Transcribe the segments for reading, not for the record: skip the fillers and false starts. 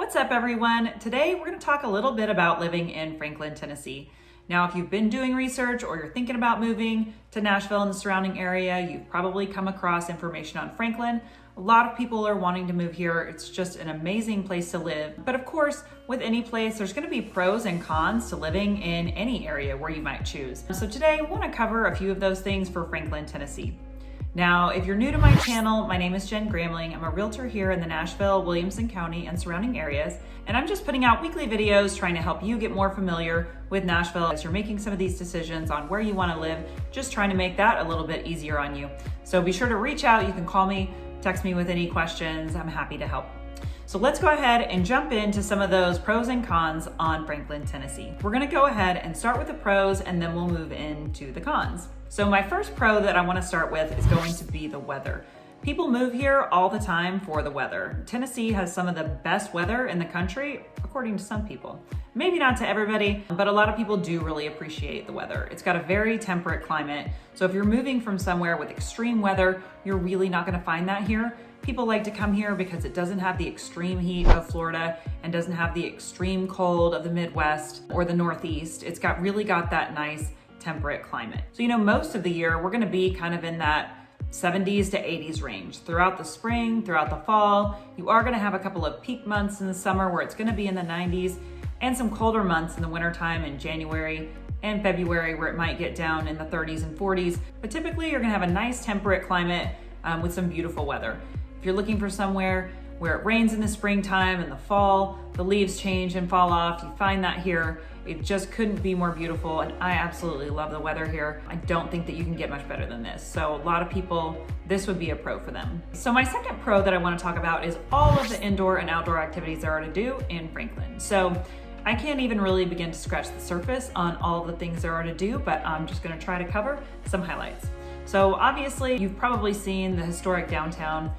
What's up, everyone? Today we're going to talk a little bit about living in Franklin, Tennessee. Now, if you've been doing research or you're thinking about moving to Nashville and the surrounding area, you've probably come across information on Franklin. A lot of people are wanting to move here. It's just an amazing place to live. But of course, with any place, there's going to be pros and cons to living in any area where you might choose. So today, I want to cover a few of those things for Franklin, Tennessee. Now, if you're new to my channel, my name is Gramling. I'm a realtor here in the Nashville, Williamson County, and surrounding areas. And I'm just putting out weekly videos trying to help you get more familiar with Nashville as you're making some of these decisions on where you want to live, just trying to make that a little bit easier on you. So be sure to reach out. You can call me, text me with any questions. I'm happy to help. So let's go ahead and jump into some of those pros and cons on Franklin, Tennessee. We're going to go ahead and start with the pros, and then we'll move into the cons. So my first pro that I want to start with is going to be the weather. People move here all the time for the weather. Tennessee has some of the best weather in the country, according to some people. Maybe not to everybody, but a lot of people do really appreciate the weather. It's got a very temperate climate. So if you're moving from somewhere with extreme weather, you're really not going to find that here. People like to come here because it doesn't have the extreme heat of Florida and doesn't have the extreme cold of the Midwest or the Northeast. It's really got that nice temperate climate. So, most of the year, we're going to be kind of in that 70s to 80s range. Throughout the spring, throughout the fall, you are going to have a couple of peak months in the summer where it's going to be in the 90s and some colder months in the wintertime in January and February where it might get down in the 30s and 40s. But typically, you're going to have a nice temperate climate with some beautiful weather. If you're looking for somewhere where it rains in the springtime and the fall, the leaves change and fall off, you find that here. It just couldn't be more beautiful, and I absolutely love the weather here. I don't think that you can get much better than this. So a lot of people, this would be a pro for them. So my second pro that I want to talk about is all of the indoor and outdoor activities there are to do in Franklin. So I can't even really begin to scratch the surface on all of the things there are to do, but I'm just going to try to cover some highlights. So obviously, you've probably seen the historic downtown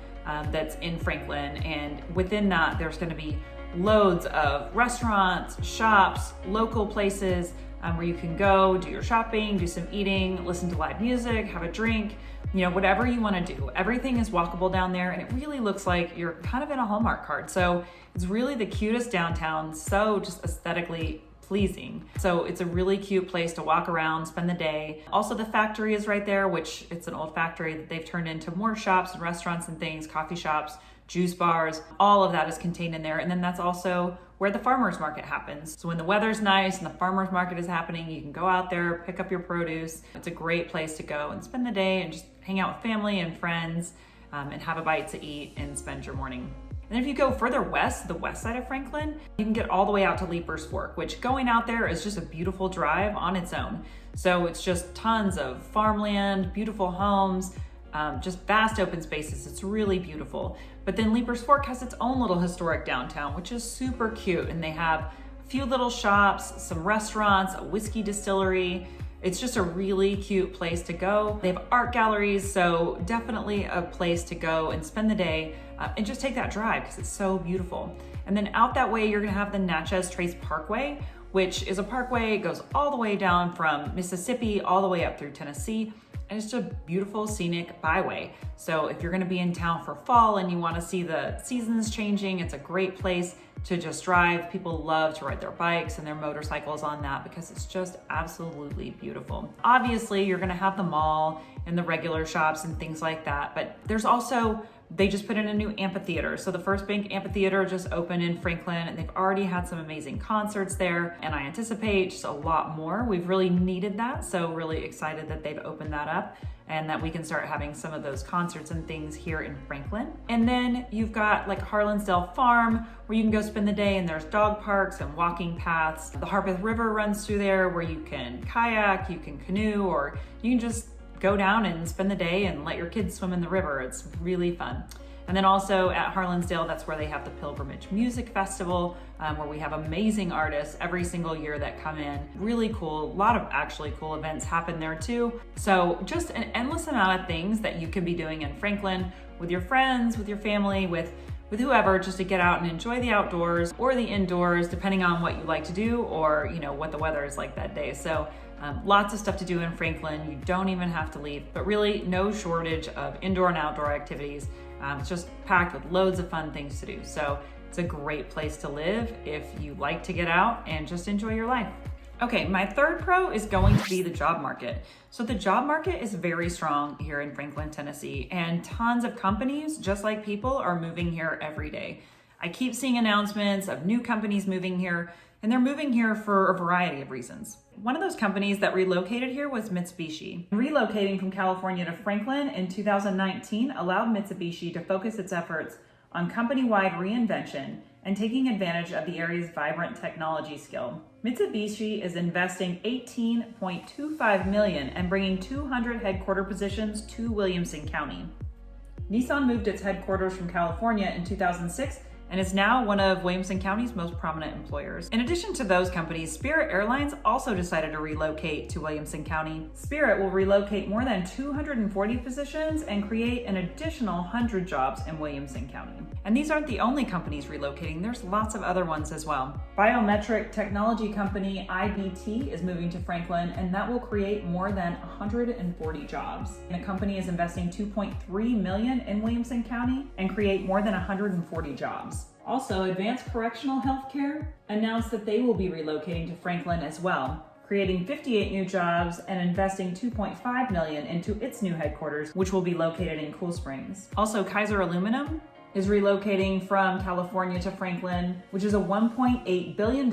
that's in Franklin, and within that, there's going to be loads of restaurants, shops, local places where you can go do your shopping, do some eating, listen to live music, have a drink, whatever you want to do. Everything is walkable down there, and it really looks like you're kind of in a Hallmark card. So it's really the cutest downtown, so just aesthetically pleasing. So it's a really cute place to walk around, spend the day. Also, the factory is right there, which it's an old factory that they've turned into more shops and restaurants and things, coffee shops, juice bars, all of that is contained in there. And then that's also where the farmer's market happens. So when the weather's nice and the farmer's market is happening, you can go out there, pick up your produce. It's a great place to go and spend the day and just hang out with family and friends and have a bite to eat and spend your morning. And if you go further west, the west side of Franklin, you can get all the way out to Leapers Fork, which going out there is just a beautiful drive on its own. So it's just tons of farmland, beautiful homes, just vast open spaces. It's really beautiful. But then Leapers Fork has its own little historic downtown, which is super cute. And they have a few little shops, some restaurants, a whiskey distillery. It's just a really cute place to go. They have art galleries, so definitely a place to go and spend the day and just take that drive because it's so beautiful. And then out that way, you're gonna have the Natchez Trace Parkway, which is a parkway. It goes all the way down from Mississippi all the way up through Tennessee. And it's just a beautiful scenic byway. So if you're gonna be in town for fall and you wanna see the seasons changing, it's a great place to just drive. People love to ride their bikes and their motorcycles on that because it's just absolutely beautiful. Obviously, you're gonna have the mall and the regular shops and things like that, but there's also, they just put in a new amphitheater. So the First Bank Amphitheater just opened in Franklin, and they've already had some amazing concerts there, and I anticipate just a lot more. We've really needed that, so really excited that they've opened that up and that we can start having some of those concerts and things here in Franklin. And then you've got like Harlansdale Farm, where you can go spend the day, and there's dog parks and walking paths. The Harpeth River runs through there where you can kayak, you can canoe, or you can just go down and spend the day and let your kids swim in the river. It's really fun. And then also at Harlansdale, that's where they have the Pilgrimage Music Festival, where we have amazing artists every single year that come in. Really cool. A lot of actually cool events happen there too. So just an endless amount of things that you can be doing in Franklin with your friends, with your family, with whoever, just to get out and enjoy the outdoors or the indoors, depending on what you like to do or what the weather is like that day. So lots of stuff to do in Franklin. You don't even have to leave, but really no shortage of indoor and outdoor activities. It's just packed with loads of fun things to do. So It's a great place to live if you like to get out and just enjoy your life. Okay, my third pro is going to be the job market. So the job market is very strong here in Franklin, Tennessee, and tons of companies, just like people, are moving here every day. I keep seeing announcements of new companies moving here, and they're moving here for a variety of reasons. One of those companies that relocated here was Mitsubishi. Relocating from California to Franklin in 2019 allowed Mitsubishi to focus its efforts on company-wide reinvention and taking advantage of the area's vibrant technology skill. Mitsubishi is investing $18.25 million and bringing 200 headquarter positions to Williamson County. Nissan moved its headquarters from California in 2006 and is now one of Williamson County's most prominent employers. In addition to those companies, Spirit Airlines also decided to relocate to Williamson County. Spirit will relocate more than 240 positions and create an additional 100 jobs in Williamson County. And these aren't the only companies relocating, there's lots of other ones as well. Biometric technology company IBT is moving to Franklin, and that will create more than 140 jobs. And the company is investing $2.3 million in Williamson County and create more than 140 jobs. Also, Advanced Correctional Healthcare announced that they will be relocating to Franklin as well, creating 58 new jobs and investing $2.5 million into its new headquarters, which will be located in Cool Springs. Also, Kaiser Aluminum is relocating from California to Franklin, which is a $1.8 billion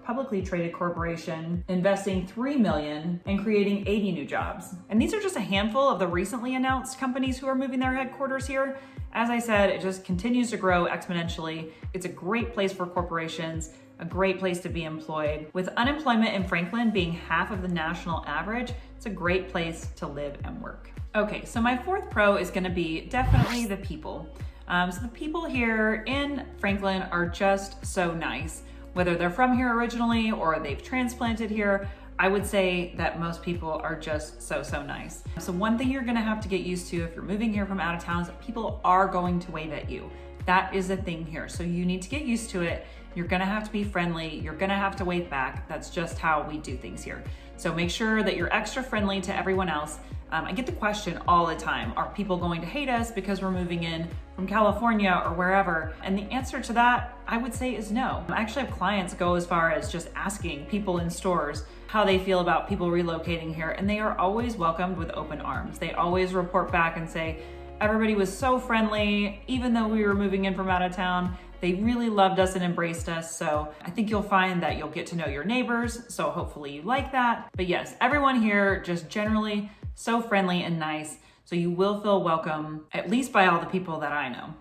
publicly traded corporation, investing $3 million and creating 80 new jobs. And these are just a handful of the recently announced companies who are moving their headquarters here. As I said, it just continues to grow exponentially. It's a great place for corporations, a great place to be employed. With unemployment in Franklin being half of the national average, it's a great place to live and work. Okay, so my fourth pro is gonna be definitely the people. So the people here in Franklin are just so nice. Whether they're from here originally or they've transplanted here, I would say that most people are just so nice. So one thing you're gonna have to get used to if you're moving here from out of town is that people are going to wave at you. That is a thing here. So you need to get used to it. You're gonna have to be friendly. You're gonna have to wave back. That's just how we do things here. So make sure that you're extra friendly to everyone else. I get the question all the time, are people going to hate us because we're moving in from California or wherever? And the answer to that, I would say, is no. I actually have clients go as far as just asking people in stores how they feel about people relocating here, and they are always welcomed with open arms. They always report back and say, everybody was so friendly, even though we were moving in from out of town. They really loved us and embraced us. So I think you'll find that you'll get to know your neighbors. So hopefully you like that. But yes, everyone here just generally so friendly and nice. So you will feel welcome, at least by all the people that I know.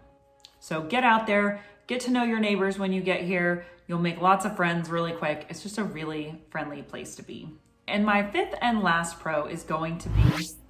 So get out there, get to know your neighbors when you get here. You'll make lots of friends really quick. It's just a really friendly place to be. And my fifth and last pro is going to be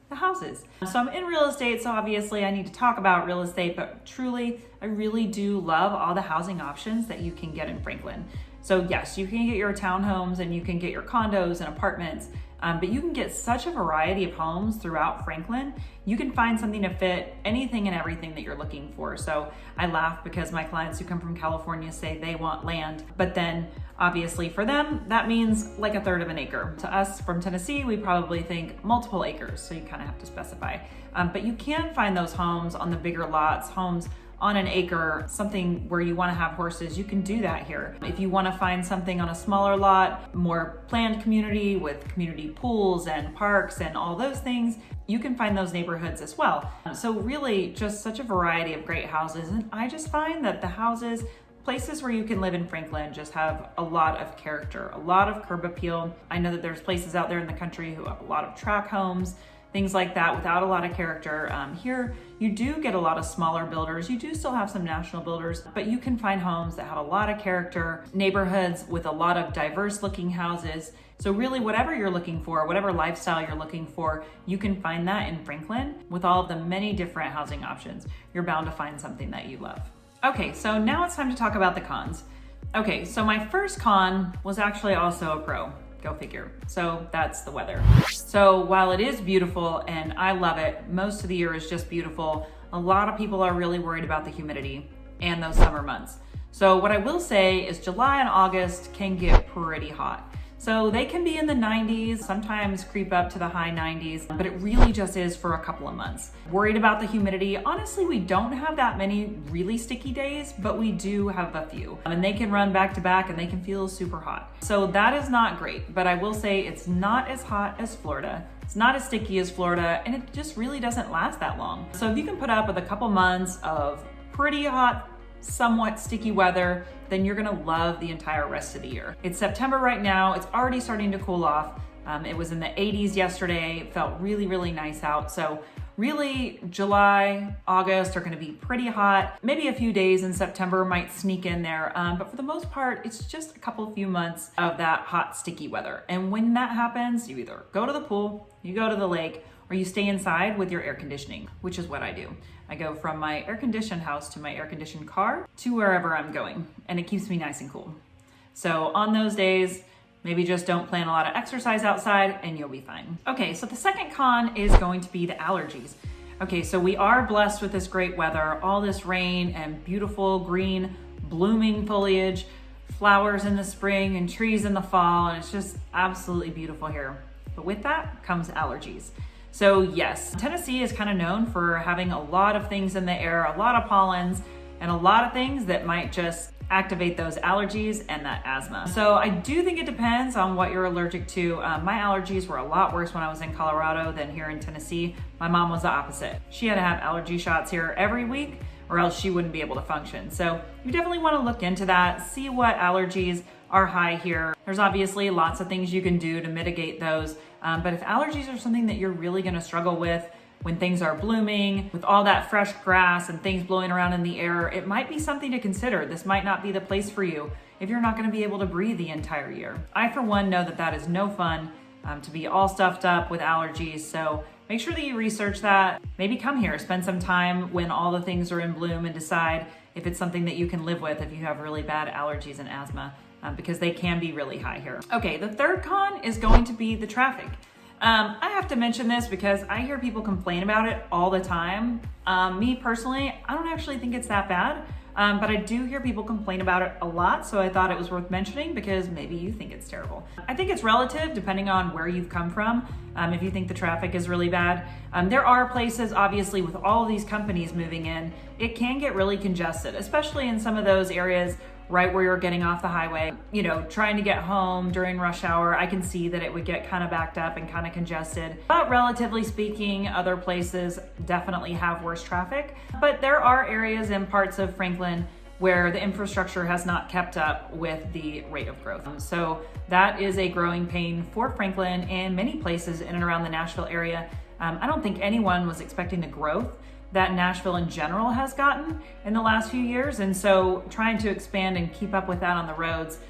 the houses. So I'm in real estate, so obviously I need to talk about real estate, but truly, I really do love all the housing options that you can get in Franklin. So yes, you can get your townhomes and you can get your condos and apartments, but you can get such a variety of homes throughout Franklin. You can find something to fit anything and everything that you're looking for. So I laugh because my clients who come from California say they want land, but then obviously for them, that means like a third of an acre. To us from Tennessee, we probably think multiple acres. So you kind of have to specify. But you can find those homes on the bigger lots, homes on an acre, something where you want to have horses, you can do that here. If you want to find something on a smaller lot, more planned community with community pools and parks and all those things, you can find those neighborhoods as well. So really just such a variety of great houses. And I just find that the houses, places where you can live in Franklin just have a lot of character, a lot of curb appeal. I know that there's places out there in the country who have a lot of tract homes, things like that without a lot of character. Here, you do get a lot of smaller builders. You do still have some national builders, but you can find homes that have a lot of character, neighborhoods with a lot of diverse looking houses. So really whatever you're looking for, whatever lifestyle you're looking for, you can find that in Franklin with all of the many different housing options. You're bound to find something that you love. Okay, so now it's time to talk about the cons. Okay, so my first con was actually also a pro. Go figure. So that's the weather. So while it is beautiful and I love it, most of the year is just beautiful, a lot of people are really worried about the humidity and those summer months. So what I will say is July and August can get pretty hot. So they can be in the 90s, sometimes creep up to the high 90s, but it really just is for a couple of months. Worried about the humidity? Honestly, we don't have that many really sticky days, but we do have a few. And they can run back to back and they can feel super hot. So that is not great, but I will say it's not as hot as Florida. It's not as sticky as Florida, and it just really doesn't last that long. So if you can put up with a couple months of pretty hot, somewhat sticky weather, then you're gonna love the entire rest of the year. It's September right now. It's already starting to cool off. It was in the 80s yesterday. It felt really, really nice out. So really, July, August are gonna be pretty hot. Maybe a few days in September might sneak in there. But for the most part, it's just a few months of that hot, sticky weather. And when that happens, you either go to the pool, you go to the lake, or you stay inside with your air conditioning, which is what I do. I go from my air-conditioned house to my air-conditioned car to wherever I'm going, and it keeps me nice and cool. So on those days, maybe just don't plan a lot of exercise outside and you'll be fine. Okay, so the second con is going to be the allergies. Okay, so we are blessed with this great weather, all this rain and beautiful green blooming foliage, flowers in the spring and trees in the fall, and it's just absolutely beautiful here. But with that comes allergies. So yes, Tennessee is kind of known for having a lot of things in the air, a lot of pollens, and a lot of things that might just activate those allergies and that asthma. So I do think it depends on what you're allergic to. My allergies were a lot worse when I was in Colorado than here in Tennessee. My mom was the opposite. She had to have allergy shots here every week or else she wouldn't be able to function. So you definitely want to look into that, see what allergies are high here. There's obviously lots of things you can do to mitigate those. But if allergies are something that you're really going to struggle with when things are blooming, with all that fresh grass and things blowing around in the air, it might be something to consider. This might not be the place for you if you're not going to be able to breathe the entire year. I, for one, know that that is no fun to be all stuffed up with allergies. So make sure that you research that. Maybe come here, spend some time when all the things are in bloom and decide if it's something that you can live with if you have really bad allergies and asthma. Because they can be really high here. Okay, the third con is going to be the traffic. I have to mention this because I hear people complain about it all the time. Me personally, I don't actually think it's that bad, but I do hear people complain about it a lot, so I thought it was worth mentioning because maybe you think it's terrible. I think it's relative depending on where you've come from. If you think the traffic is really bad, there are places, obviously, with all of these companies moving in, it can get really congested, especially in some of those areas right where you're getting off the highway, you know, trying to get home during rush hour. I can see that it would get kind of backed up and kind of congested. But relatively speaking, other places definitely have worse traffic. But there are areas in parts of Franklin where the infrastructure has not kept up with the rate of growth. So that is a growing pain for Franklin and many places in and around the Nashville area. I don't think anyone was expecting the growth that Nashville in general has gotten in the last few years. And so trying to expand and keep up with that on the roads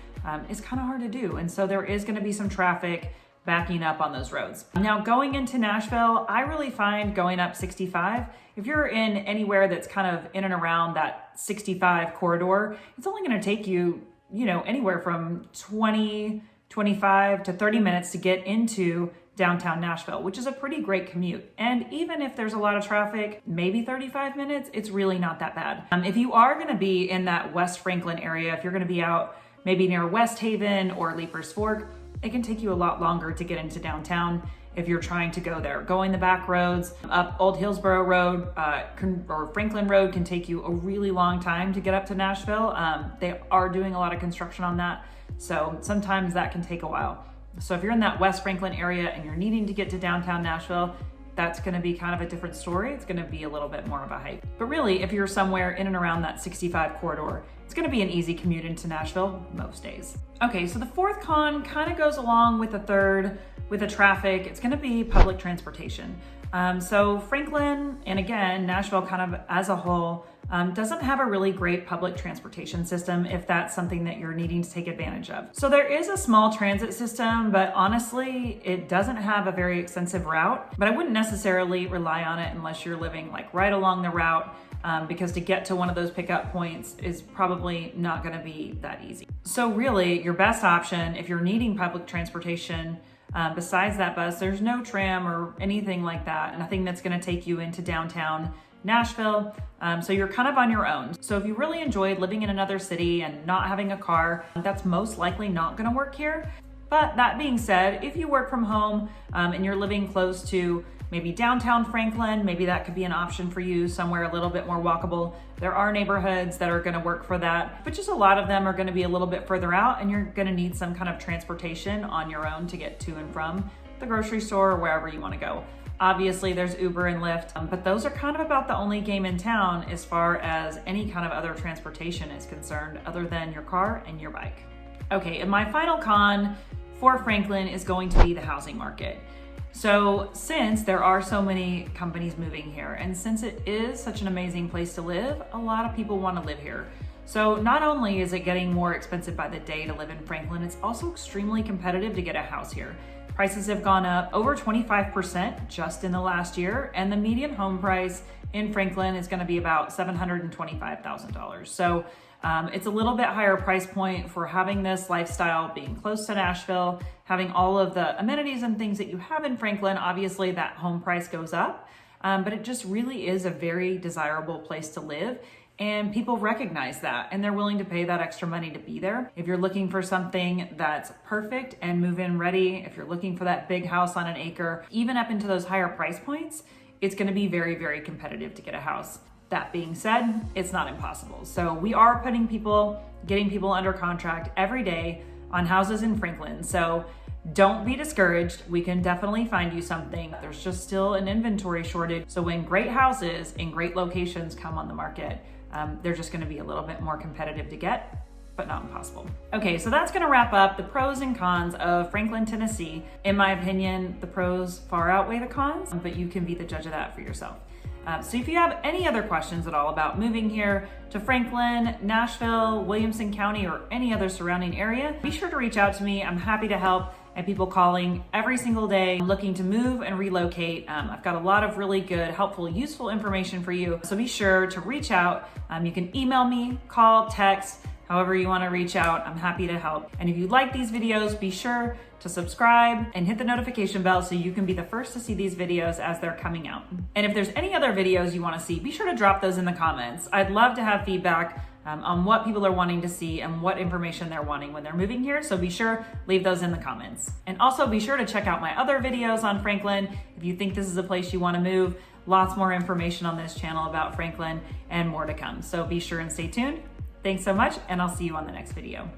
is kind of hard to do. And so there is going to be some traffic backing up on those roads. Now going into Nashville, I really find going up 65, if you're in anywhere that's kind of in and around that 65 corridor, it's only going to take you, anywhere from 25 to 30 minutes to get into downtown Nashville, which is a pretty great commute. And even if there's a lot of traffic, maybe 35 minutes, it's really not that bad. If you are going to be in that West Franklin area, if you're going to be out maybe near West Haven or Leapers Fork, it can take you a lot longer to get into downtown if you're trying to go there. Going the back roads, up Old Hillsborough Road or Franklin Road can take you a really long time to get up to Nashville. They are doing a lot of construction on that, so sometimes that can take a while. So if you're in that West Franklin area and you're needing to get to downtown Nashville, that's going to be kind of a different story. It's going to be a little bit more of a hike. But really, if you're somewhere in and around that 65 corridor, it's going to be an easy commute into Nashville most days. Okay, so the fourth con kind of goes along with the third, with the traffic. It's going to be public transportation. So Franklin, and again, Nashville kind of as a whole, doesn't have a really great public transportation system if that's something that you're needing to take advantage of. So there is a small transit system, but honestly, it doesn't have a very extensive route, but I wouldn't necessarily rely on it unless you're living like right along the route, because to get to one of those pickup points is probably not gonna be that easy. So really, your best option if you're needing public transportation, besides that bus, there's no tram or anything like that, nothing that's gonna take you into downtown Nashville. So you're kind of on your own. So if you really enjoyed living in another city and not having a car, that's most likely not gonna work here. But that being said, if you work from home and you're living close to maybe downtown Franklin, maybe that could be an option for you, somewhere a little bit more walkable. There are neighborhoods that are gonna work for that, but just a lot of them are gonna be a little bit further out, and you're gonna need some kind of transportation on your own to get to and from the grocery store or wherever you wanna go. Obviously there's Uber and Lyft, but those are kind of about the only game in town as far as any kind of other transportation is concerned, other than your car and your bike. Okay, and my final con for Franklin is going to be the housing market. So since there are so many companies moving here, and since it is such an amazing place to live, a lot of people want to live here. So not only is it getting more expensive by the day to live in Franklin, it's also extremely competitive to get a house here. Prices have gone up over 25% just in the last year, and the median home price in Franklin is going to be about $725,000. So it's a little bit higher price point for having this lifestyle, being close to Nashville, having all of the amenities and things that you have in Franklin. Obviously that home price goes up, but it just really is a very desirable place to live. And people recognize that, and they're willing to pay that extra money to be there. If you're looking for something that's perfect and move-in ready, if you're looking for that big house on an acre, even up into those higher price points, it's gonna be very, very competitive to get a house. That being said, it's not impossible. So we are getting people under contract every day on houses in Franklin. So don't be discouraged. We can definitely find you something. There's just still an inventory shortage. So when great houses in great locations come on the market, they're just gonna be a little bit more competitive to get, but not impossible. Okay, so that's gonna wrap up the pros and cons of Franklin, Tennessee. In my opinion, the pros far outweigh the cons, but you can be the judge of that for yourself. So if you have any other questions at all about moving here to Franklin, Nashville, Williamson County, or any other surrounding area, be sure to reach out to me. I'm happy to help. I have people calling every single day looking to move and relocate. I've got a lot of really good, helpful, useful information for you. So be sure to reach out. You can email me, call, text, however you want to reach out. I'm happy to help. And if you like these videos, be sure to subscribe and hit the notification bell so you can be the first to see these videos as they're coming out. And if there's any other videos you want to see, be sure to drop those in the comments. I'd love to have feedback on what people are wanting to see and what information they're wanting when they're moving here. So be sure, leave those in the comments. And also be sure to check out my other videos on Franklin. If you think this is a place you want to move, lots more information on this channel about Franklin and more to come. So be sure and stay tuned. Thanks so much, and I'll see you on the next video.